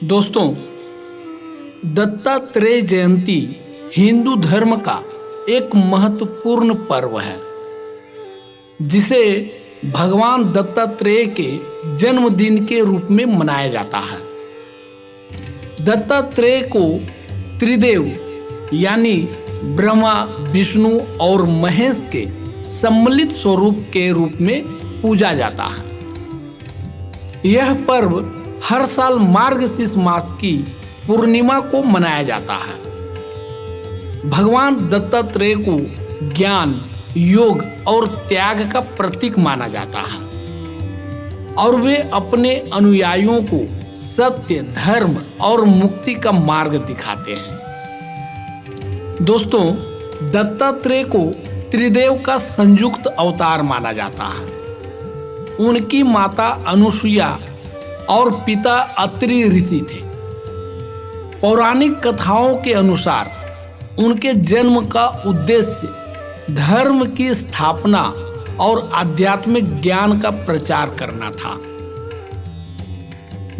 दोस्तों, दत्तात्रेय जयंती हिंदू धर्म का एक महत्वपूर्ण पर्व है जिसे भगवान दत्तात्रेय के जन्मदिन के रूप में मनाया जाता है। दत्तात्रेय को त्रिदेव यानी ब्रह्मा, विष्णु और महेश के सम्मिलित स्वरूप के रूप में पूजा जाता है। यह पर्व हर साल मार्गशीर्ष मास की पूर्णिमा को मनाया जाता है। भगवान दत्तात्रेय को ज्ञान, योग और त्याग का प्रतीक माना जाता है और वे अपने अनुयायियों को सत्य, धर्म और मुक्ति का मार्ग दिखाते हैं। दोस्तों, दत्तात्रेय को त्रिदेव का संयुक्त अवतार माना जाता है। उनकी माता अनुसुईया और पिता अत्रि ऋषि थे। पौराणिक कथाओं के अनुसार उनके जन्म का उद्देश्य धर्म की स्थापना और आध्यात्मिक ज्ञान का प्रचार करना था।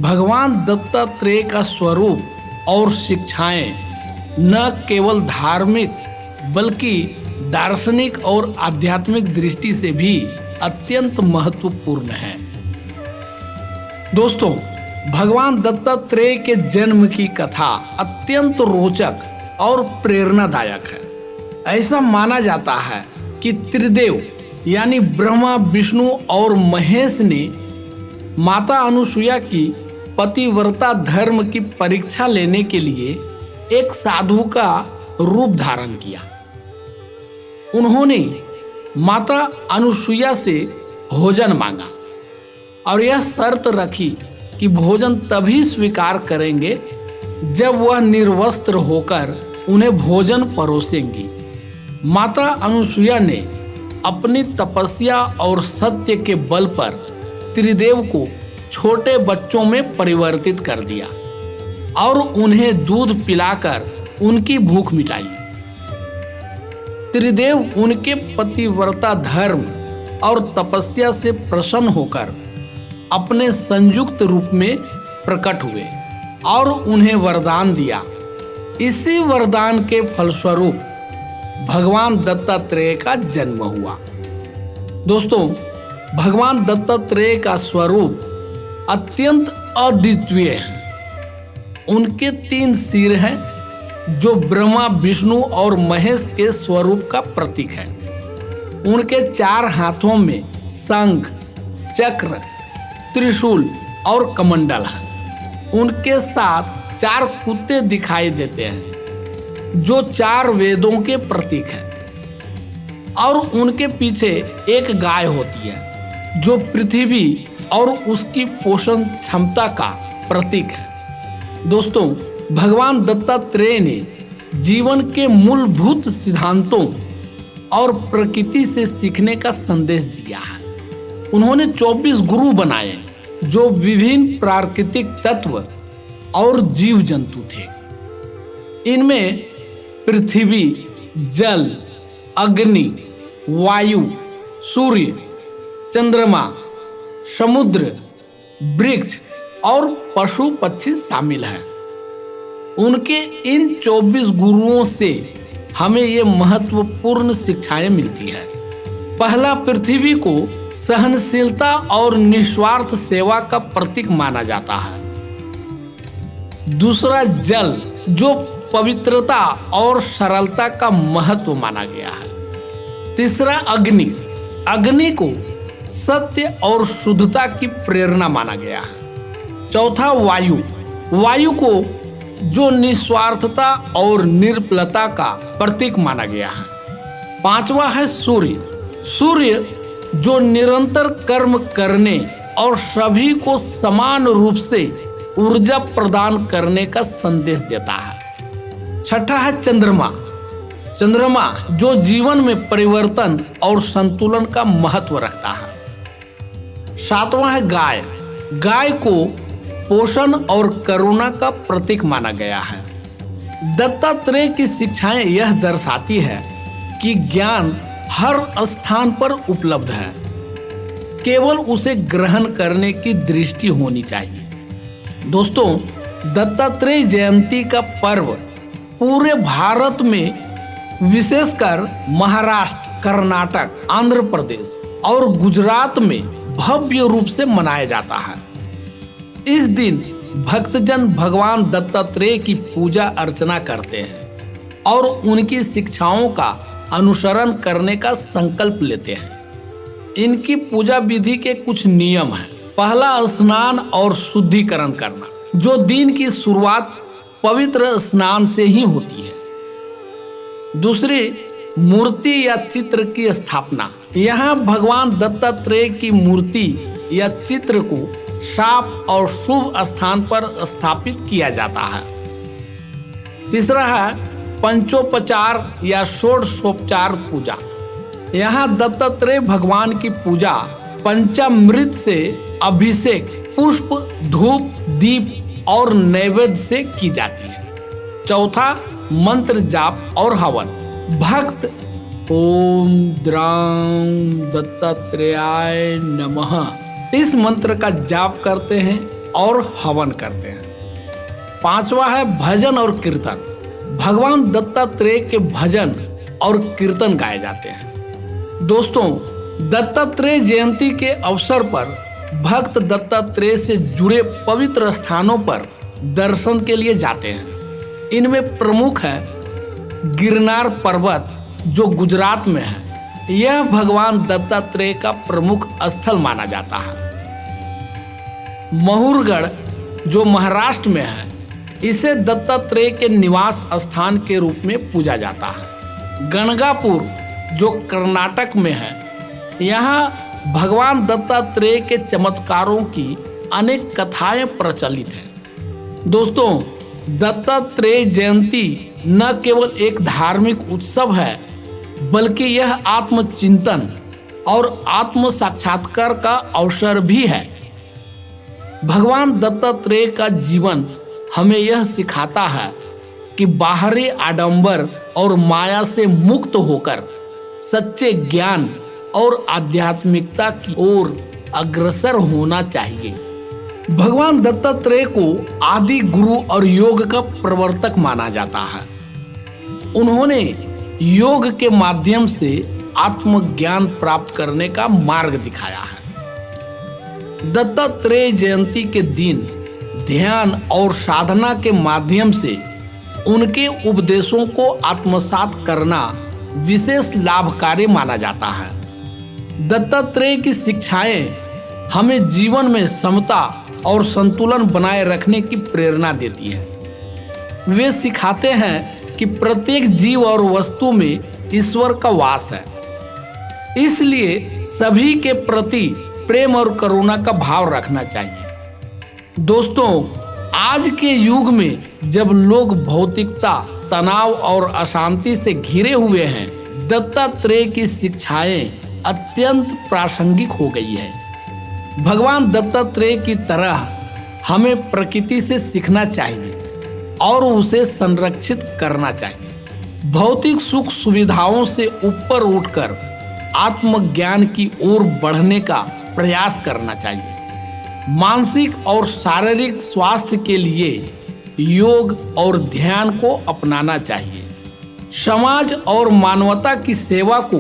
भगवान दत्तात्रेय का स्वरूप और शिक्षाएं न केवल धार्मिक बल्कि दार्शनिक और आध्यात्मिक दृष्टि से भी अत्यंत महत्वपूर्ण है। दोस्तों, भगवान दत्तात्रेय के जन्म की कथा अत्यंत रोचक और प्रेरणादायक है। ऐसा माना जाता है कि त्रिदेव यानी ब्रह्मा, विष्णु और महेश ने माता अनुसुईया की पतिव्रता धर्म की परीक्षा लेने के लिए एक साधु का रूप धारण किया। उन्होंने माता अनुसुईया से भोजन मांगा और यह शर्त रखी कि भोजन तभी स्वीकार करेंगे जब वह निर्वस्त्र होकर उन्हें भोजन परोसेंगी। माता अनुसुईया ने अपनी तपस्या और सत्य के बल पर त्रिदेव को छोटे बच्चों में परिवर्तित कर दिया और उन्हें दूध पिलाकर उनकी भूख मिटाई। त्रिदेव उनके पतिव्रता धर्म और तपस्या से प्रसन्न होकर अपने संयुक्त रूप में प्रकट हुए और उन्हें वरदान दिया। इसी वरदान के फलस्वरूप भगवान दत्तात्रेय का जन्म हुआ। दोस्तों, भगवान दत्तात्रेय का स्वरूप अत्यंत अद्वितीय है। उनके 3 सिर हैं जो ब्रह्मा, विष्णु और महेश के स्वरूप का प्रतीक है। उनके 4 हाथों में शंख, चक्र, त्रिशूल और कमंडल है। उनके साथ 4 कुत्ते दिखाई देते हैं जो 4 वेदों के प्रतीक हैं और उनके पीछे एक गाय होती है जो पृथ्वी और उसकी पोषण क्षमता का प्रतीक है। दोस्तों, भगवान दत्तात्रेय ने जीवन के मूलभूत सिद्धांतों और प्रकृति से सीखने का संदेश दिया है। उन्होंने 24 गुरु बनाए जो विभिन्न प्राकृतिक तत्व और जीव जंतु थे। इनमें पृथ्वी, जल, अग्नि, वायु, सूर्य, चंद्रमा, समुद्र, वृक्ष और पशु पक्षी शामिल हैं। उनके इन 24 गुरुओं से हमें ये महत्वपूर्ण शिक्षाएं मिलती हैं। पहला, पृथ्वी को सहनशीलता और निस्वार्थ सेवा का प्रतीक माना जाता है। दूसरा, जल जो पवित्रता और सरलता का महत्व माना गया है। तीसरा, अग्नि, अग्नि को सत्य और शुद्धता की प्रेरणा माना गया है। चौथा, वायु, वायु को जो निस्वार्थता और निर्मलता का प्रतीक माना गया है। 5वां है सूर्य, सूर्य जो निरंतर कर्म करने और सभी को समान रूप से ऊर्जा प्रदान करने का संदेश देता है। 6ठा है चंद्रमा, चंद्रमा जो जीवन में परिवर्तन और संतुलन का महत्व रखता है। 7वां है गाय, गाय को पोषण और करुणा का प्रतीक माना गया है। दत्तात्रेय की शिक्षाएं यह दर्शाती है कि ज्ञान हर स्थान पर उपलब्ध है, केवल उसे ग्रहण करने की दृष्टि होनी चाहिए। दोस्तों, दत्तात्रेय जयंती का पर्व पूरे भारत में, विशेषकर महाराष्ट्र, कर्नाटक, आंध्र प्रदेश और गुजरात में भव्य रूप से मनाया जाता है। इस दिन भक्तजन भगवान दत्तात्रेय की पूजा अर्चना करते हैं और उनकी शिक्षाओं का अनुसरण करने का संकल्प लेते हैं। इनकी पूजा विधि के कुछ नियम हैं। पहला, स्नान और शुद्धिकरण करना, जो दिन की शुरुआत पवित्र स्नान से ही होती है। दूसरी, मूर्ति या चित्र की स्थापना। यहाँ भगवान दत्तात्रेय की मूर्ति या चित्र को साफ और शुभ स्थान पर स्थापित किया जाता है। तीसरा है पंचोपचार या षोडशोपचार पूजा। यहाँ दत्तात्रेय भगवान की पूजा पंचामृत से अभिषेक, पुष्प, धूप, दीप और नैवेद्य से की जाती है। चौथा, मंत्र जाप और हवन। भक्त ओम द्रां दत्तात्रेयाय नमः इस मंत्र का जाप करते हैं और हवन करते हैं। पांचवा है भजन और कीर्तन। भगवान दत्तात्रेय के भजन और कीर्तन गाए जाते हैं। दोस्तों, दत्तात्रेय जयंती के अवसर पर भक्त दत्तात्रेय से जुड़े पवित्र स्थानों पर दर्शन के लिए जाते हैं। इनमें प्रमुख है गिरनार पर्वत, जो गुजरात में है। यह भगवान दत्तात्रेय का प्रमुख स्थल माना जाता है। महुरगढ़, जो महाराष्ट्र में है, इसे दत्तात्रेय के निवास स्थान के रूप में पूजा जाता है। गणगापुर, जो कर्नाटक में है, यहाँ भगवान दत्तात्रेय के चमत्कारों की अनेक कथाएं प्रचलित हैं। दोस्तों, दत्तात्रेय जयंती न केवल एक धार्मिक उत्सव है, बल्कि यह आत्मचिंतन और आत्म साक्षात्कार का अवसर भी है। भगवान दत्तात्रेय का जीवन हमें यह सिखाता है कि बाहरी आडंबर और माया से मुक्त होकर सच्चे ज्ञान और आध्यात्मिकता की ओर अग्रसर होना चाहिए। भगवान दत्तात्रेय को आदि गुरु और योग का प्रवर्तक माना जाता है। उन्होंने योग के माध्यम से आत्मज्ञान प्राप्त करने का मार्ग दिखाया है। दत्तात्रेय जयंती के दिन ध्यान और साधना के माध्यम से उनके उपदेशों को आत्मसात करना विशेष लाभकारी माना जाता है। दत्तात्रेय की शिक्षाएं हमें जीवन में समता और संतुलन बनाए रखने की प्रेरणा देती है। वे सिखाते हैं कि प्रत्येक जीव और वस्तु में ईश्वर का वास है, इसलिए सभी के प्रति प्रेम और करुणा का भाव रखना चाहिए। दोस्तों, आज के युग में जब लोग भौतिकता, तनाव और अशांति से घिरे हुए हैं, दत्तात्रेय की शिक्षाएं अत्यंत प्रासंगिक हो गई है। भगवान दत्तात्रेय की तरह हमें प्रकृति से सीखना चाहिए और उसे संरक्षित करना चाहिए। भौतिक सुख सुविधाओं से ऊपर उठकर आत्मज्ञान की ओर बढ़ने का प्रयास करना चाहिए। मानसिक और शारीरिक स्वास्थ्य के लिए योग और ध्यान को अपनाना चाहिए। समाज और मानवता की सेवा को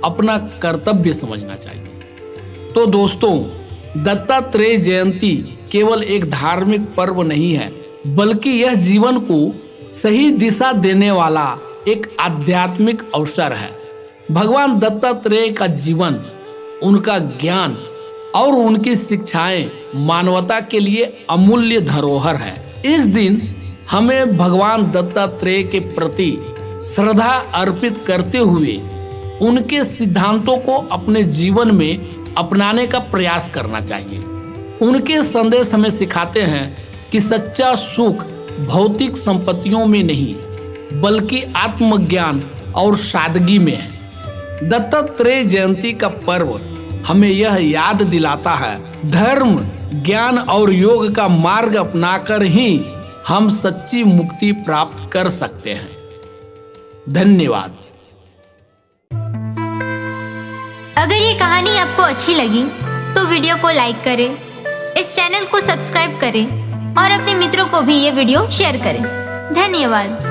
अपना कर्तव्य समझना चाहिए। तो दोस्तों, दत्तात्रेय जयंती केवल एक धार्मिक पर्व नहीं है, बल्कि यह जीवन को सही दिशा देने वाला एक आध्यात्मिक अवसर है। भगवान दत्तात्रेय का जीवन, उनका ज्ञान और उनकी शिक्षाएं मानवता के लिए अमूल्य धरोहर है। इस दिन हमें भगवान दत्तात्रेय के प्रति श्रद्धा अर्पित करते हुए उनके सिद्धांतों को अपने जीवन में अपनाने का प्रयास करना चाहिए। उनके संदेश हमें सिखाते हैं कि सच्चा सुख भौतिक संपत्तियों में नहीं, बल्कि आत्मज्ञान और सादगी में है। दत्तात्रेय जयंती का पर्व हमें यह याद दिलाता है, धर्म, ज्ञान और योग का मार्ग अपनाकर ही हम सच्ची मुक्ति प्राप्त कर सकते हैं। धन्यवाद। अगर ये कहानी आपको अच्छी लगी तो वीडियो को लाइक करें, इस चैनल को सब्सक्राइब करें और अपने मित्रों को भी ये वीडियो शेयर करें। धन्यवाद।